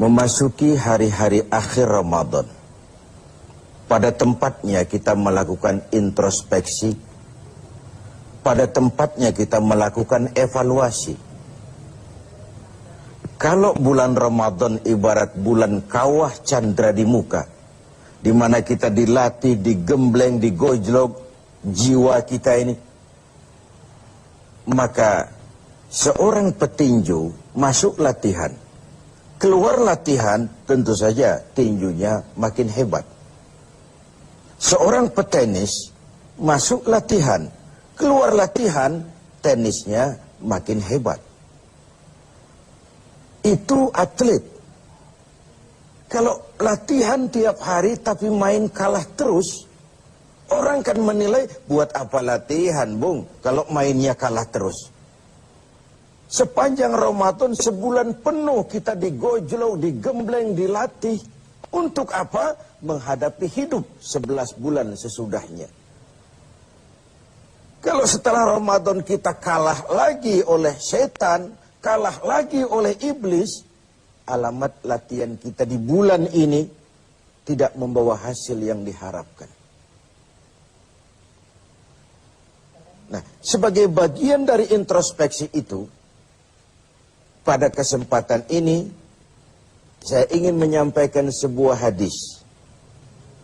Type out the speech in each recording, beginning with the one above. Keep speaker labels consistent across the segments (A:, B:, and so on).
A: Memasuki hari-hari akhir Ramadan, pada tempatnya kita melakukan introspeksi, pada tempatnya kita melakukan evaluasi. Kalau bulan Ramadan ibarat bulan kawah candra di muka, di mana kita dilatih, digembleng, digojlok jiwa kita ini, maka seorang petinju masuk latihan, keluar latihan, tentu saja tinjunya makin hebat. Seorang petenis masuk latihan, keluar latihan, tenisnya makin hebat. Itu atlet. Kalau latihan tiap hari tapi main kalah terus, orang kan menilai, buat apa latihan, Bung, kalau mainnya kalah terus. Sepanjang Ramadan sebulan penuh kita digojlok, digembleng, dilatih. Untuk apa? Menghadapi hidup 11 bulan sesudahnya. Kalau setelah Ramadan kita kalah lagi oleh setan, kalah lagi oleh iblis, alamat latihan kita di bulan ini tidak membawa hasil yang diharapkan. Nah, sebagai bagian dari introspeksi itu, pada kesempatan ini, saya ingin menyampaikan sebuah hadis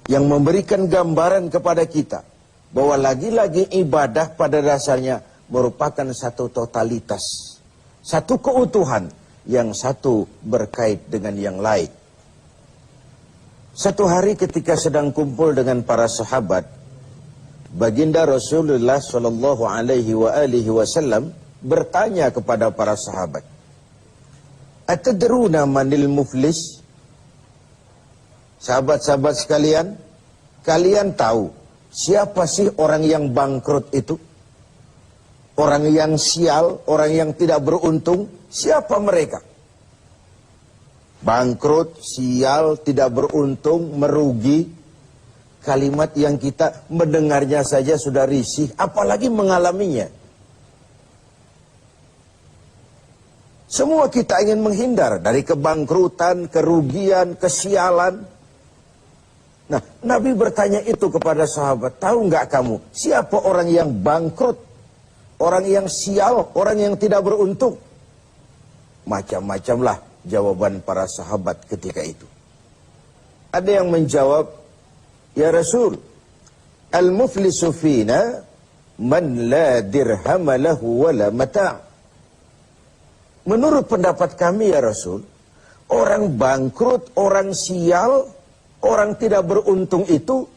A: yang memberikan gambaran kepada kita bahwa lagi-lagi ibadah pada dasarnya merupakan satu totalitas, satu keutuhan, yang satu berkait dengan yang lain. Satu hari ketika sedang kumpul dengan para sahabat, baginda Rasulullah Shallallahu Alaihi Wasallam bertanya kepada para sahabat, "Atadruna manil muflis?" Sahabat-sahabat sekalian, kalian tahu siapa sih orang yang bangkrut itu? Orang yang sial, orang yang tidak beruntung, siapa mereka? Bangkrut, sial, tidak beruntung, merugi. Kalimat yang kita mendengarnya saja sudah risih, apalagi mengalaminya. Semua kita ingin menghindar dari kebangkrutan, kerugian, kesialan. Nah, Nabi bertanya itu kepada sahabat, tahu nggak kamu siapa orang yang bangkrut, orang yang sial, orang yang tidak beruntung? Macam-macamlah jawaban para sahabat ketika itu. Ada yang menjawab, ya Rasul, al-muflisu fina man la dirham lahu wala mata'. Menurut pendapat kami ya Rasul, orang bangkrut, orang sial, orang tidak beruntung itu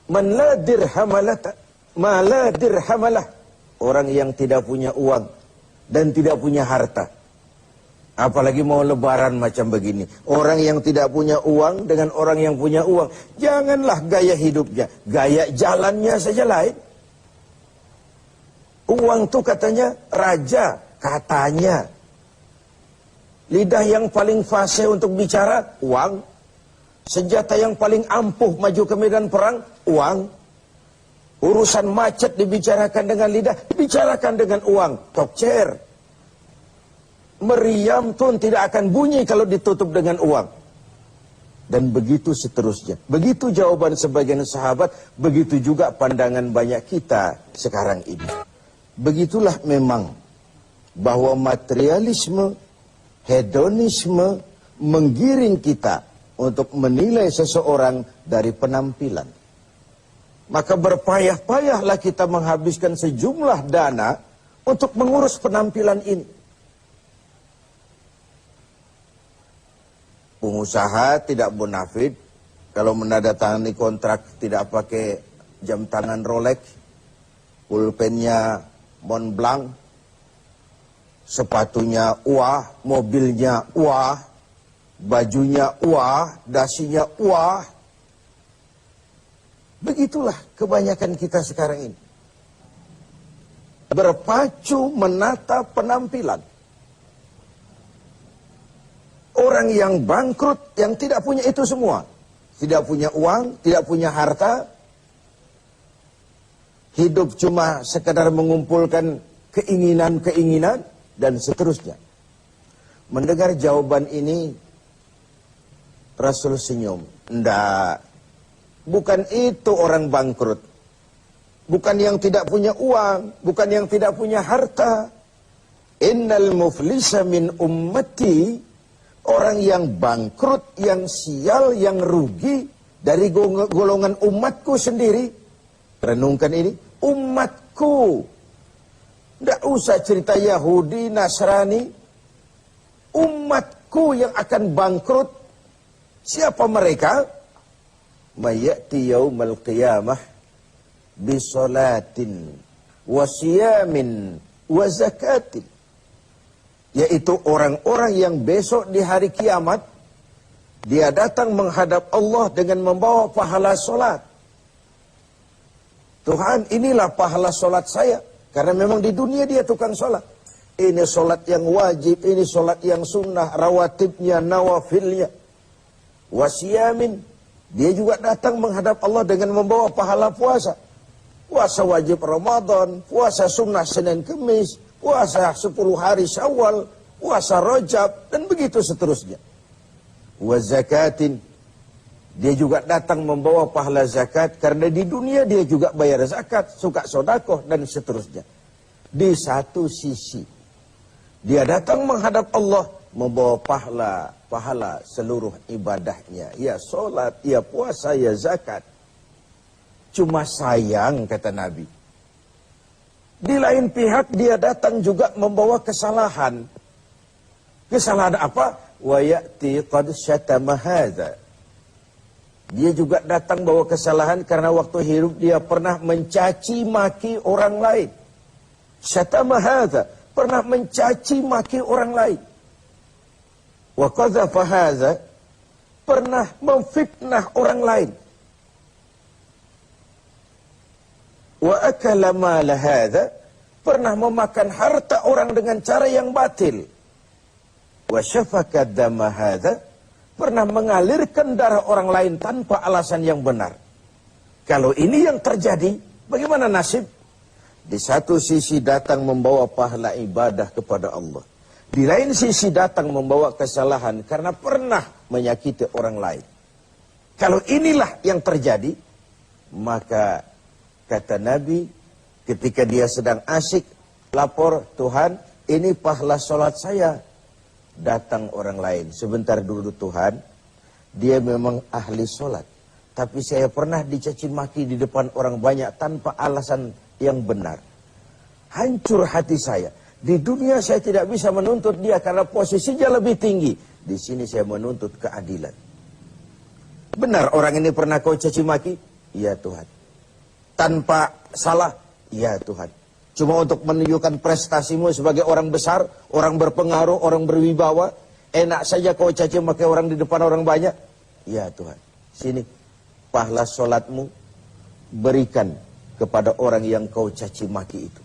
A: man la dirhamalah, orang yang tidak punya uang dan tidak punya harta. Apalagi mau lebaran macam begini, orang yang tidak punya uang dengan orang yang punya uang, janganlah gaya hidupnya, gaya jalannya saja lain. Uang tuh katanya raja, katanya. Lidah yang paling fasih untuk bicara, uang. Senjata yang paling ampuh maju ke medan perang, uang. Urusan macet dibicarakan dengan lidah, dibicarakan dengan uang. Talk chair. Meriam pun tidak akan bunyi kalau ditutup dengan uang. Dan begitu seterusnya. Begitu jawaban sebagian sahabat, begitu juga pandangan banyak kita sekarang ini. Begitulah memang bahwa materialisme, hedonisme menggiring kita untuk menilai seseorang dari penampilan. Maka berpayah-payahlah kita menghabiskan sejumlah dana untuk mengurus penampilan ini. Pengusaha tidak bonafit kalau menandatangani kontrak tidak pakai jam tangan Rolex, pulpennya Montblanc, sepatunya wah, mobilnya wah, bajunya wah, dasinya wah. Begitulah kebanyakan kita sekarang ini. Berpacu menata penampilan. Orang yang bangkrut, yang tidak punya itu semua. Tidak punya uang, tidak punya harta. Hidup cuma sekedar mengumpulkan keinginan-keinginan dan seterusnya. Mendengar jawaban ini, Rasul senyum. Ndak. Bukan itu orang bangkrut. Bukan yang tidak punya uang. Bukan yang tidak punya harta. Innal muflisa min ummati. Orang yang bangkrut, yang sial, yang rugi. Dari golongan umatku sendiri. Renungkan ini. Umatku. Tidak usah cerita Yahudi, Nasrani. Umatku yang akan bangkrut. Siapa mereka? Mayati yaumal qiyamah bisolatin wasiyamin wa zakatin. Yaitu orang-orang yang besok di hari kiamat dia datang menghadap Allah dengan membawa pahala solat. Tuhan, inilah pahala solat saya. Karena memang di dunia dia tukang solat. Ini solat yang wajib, ini solat yang sunnah, rawatibnya, nawafilnya. Wasiyamin. Dia juga datang menghadap Allah dengan membawa pahala puasa. Puasa wajib Ramadan, puasa sunnah Senin Kemis, puasa 10 hari Syawal, puasa Rajab, dan begitu seterusnya. Wa zakatin. Dia juga datang membawa pahala zakat karena di dunia dia juga bayar zakat, suka sodakoh, dan seterusnya. Di satu sisi, dia datang menghadap Allah membawa pahala seluruh ibadahnya. Ya solat, ya puasa, ya zakat. Cuma sayang, kata Nabi. Di lain pihak dia datang juga membawa kesalahan. Kesalahan apa? Wa ya'ti qad syatama hadza. Dia juga datang bawa kesalahan karena waktu hidup dia pernah mencaci maki orang lain. Syatama hadza, pernah mencaci maki orang lain. Wa qadzafa hadza, pernah memfitnah orang lain. Wa akala mal hadza, pernah memakan harta orang dengan cara yang batil. Wa syafaka dama hadza, pernah mengalirkan darah orang lain tanpa alasan yang benar. Kalau ini yang terjadi, bagaimana nasib? Di satu sisi datang membawa pahala ibadah kepada Allah. Di lain sisi datang membawa kesalahan karena pernah menyakiti orang lain. Kalau inilah yang terjadi, maka kata Nabi, ketika dia sedang asyik lapor, Tuhan, ini pahala sholat saya. Datang orang lain, sebentar dulu Tuhan, dia memang ahli sholat, tapi saya pernah dicaci maki di depan orang banyak tanpa alasan yang benar. Hancur hati saya. Di dunia saya tidak bisa menuntut dia karena posisinya lebih tinggi. Di sini saya menuntut keadilan. Benar orang ini pernah kau caci maki? Iya Tuhan. Tanpa salah? Iya Tuhan. Cuma untuk menunjukkan prestasimu sebagai orang besar, orang berpengaruh, orang berwibawa. Enak saja kau caci maki orang di depan orang banyak. Ya Tuhan, sini pahala sholatmu berikan kepada orang yang kau caci maki itu.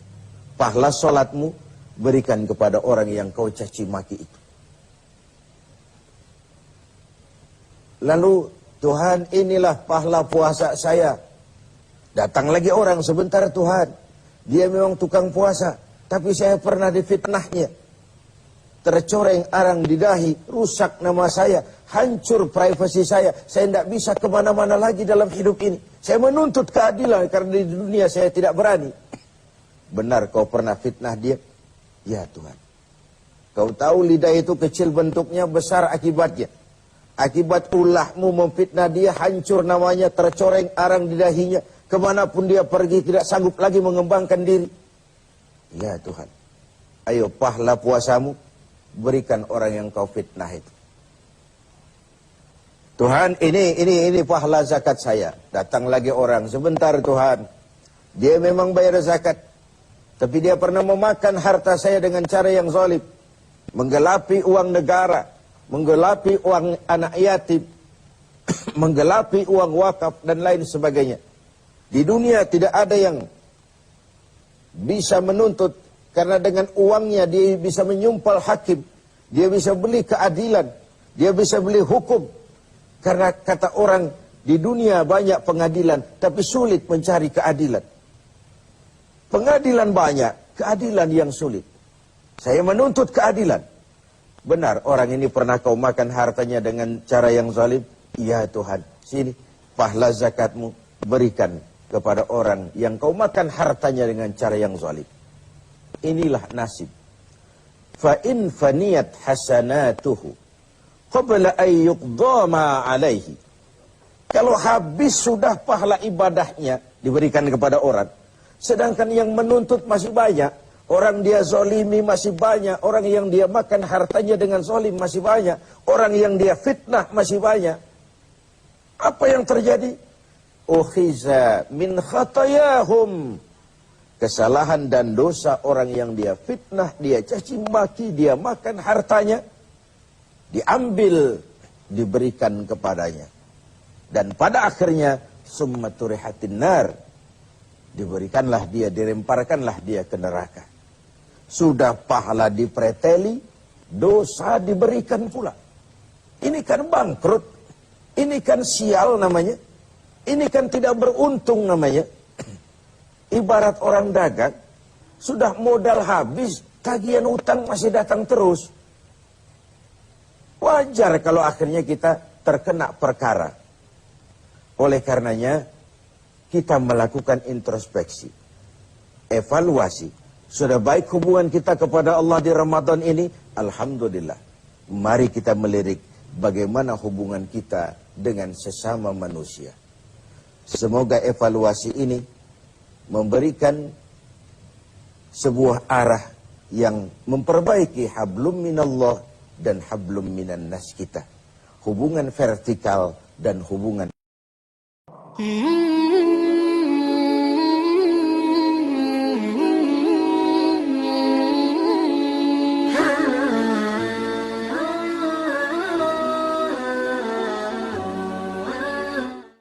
A: Pahala sholatmu berikan kepada orang yang kau caci maki itu. Lalu Tuhan, inilah pahala puasa saya. Datang lagi orang, sebentar Tuhan. Dia memang tukang puasa, tapi saya pernah difitnahnya. Tercoreng arang di dahi, rusak nama saya, hancur privasi saya tidak bisa kemana-mana lagi dalam hidup ini. Saya menuntut keadilan karena di dunia saya tidak berani. Benar kau pernah fitnah dia? Ya Tuhan. Kau tahu lidah itu kecil bentuknya, besar akibatnya. Akibat ulahmu memfitnah dia, hancur namanya, tercoreng arang di dahinya. Kemanapun dia pergi tidak sanggup lagi mengembangkan diri. Ya Tuhan, ayo pahala puasamu berikan orang yang kau fitnah itu. Tuhan, ini pahala zakat saya. Datang lagi orang, sebentar Tuhan. Dia memang bayar zakat, tapi dia pernah memakan harta saya dengan cara yang zalim, menggelapi uang negara, menggelapi uang anak yatim, menggelapi uang wakaf dan lain sebagainya. Di dunia tidak ada yang bisa menuntut karena dengan uangnya dia bisa menyumpal hakim, dia bisa beli keadilan, dia bisa beli hukum. Karena kata orang di dunia banyak pengadilan tapi sulit mencari keadilan. Pengadilan banyak, keadilan yang sulit. Saya menuntut keadilan. Benar, orang ini pernah kau makan hartanya dengan cara yang zalim? Iya Tuhan, sini, pahala zakatmu berikan kepada orang yang kau makan hartanya dengan cara yang zalim. Inilah nasib. Fa in faniyat hasanatuhu qabla an yuqda ma alaihi. Kalau habis sudah pahala ibadahnya diberikan kepada orang, sedangkan yang menuntut masih banyak, orang dia zalimi masih banyak, orang yang dia makan hartanya dengan zalim masih banyak, orang yang dia fitnah masih banyak. Apa yang terjadi? Ukhiza min khatayahum. Kesalahan dan dosa orang yang dia fitnah, dia caci maki, dia makan hartanya, diambil, diberikan kepadanya. Dan pada akhirnya, summa turihatin nar. Diberikanlah dia, dilemparkanlah dia ke neraka. Sudah pahala dipreteli, dosa diberikan pula. Ini kan bangkrut. Ini kan sial namanya. Ini kan tidak beruntung namanya. Ibarat orang dagang, sudah modal habis, tagihan utang masih datang terus. Wajar kalau akhirnya kita terkena perkara. Oleh karenanya, kita melakukan introspeksi, evaluasi. Sudah baik hubungan kita kepada Allah di Ramadan ini? Alhamdulillah. Mari kita melirik bagaimana hubungan kita dengan sesama manusia. Semoga evaluasi ini memberikan sebuah arah yang memperbaiki hablum minallah dan hablum minan nas kita. Hubungan vertikal dan hubungan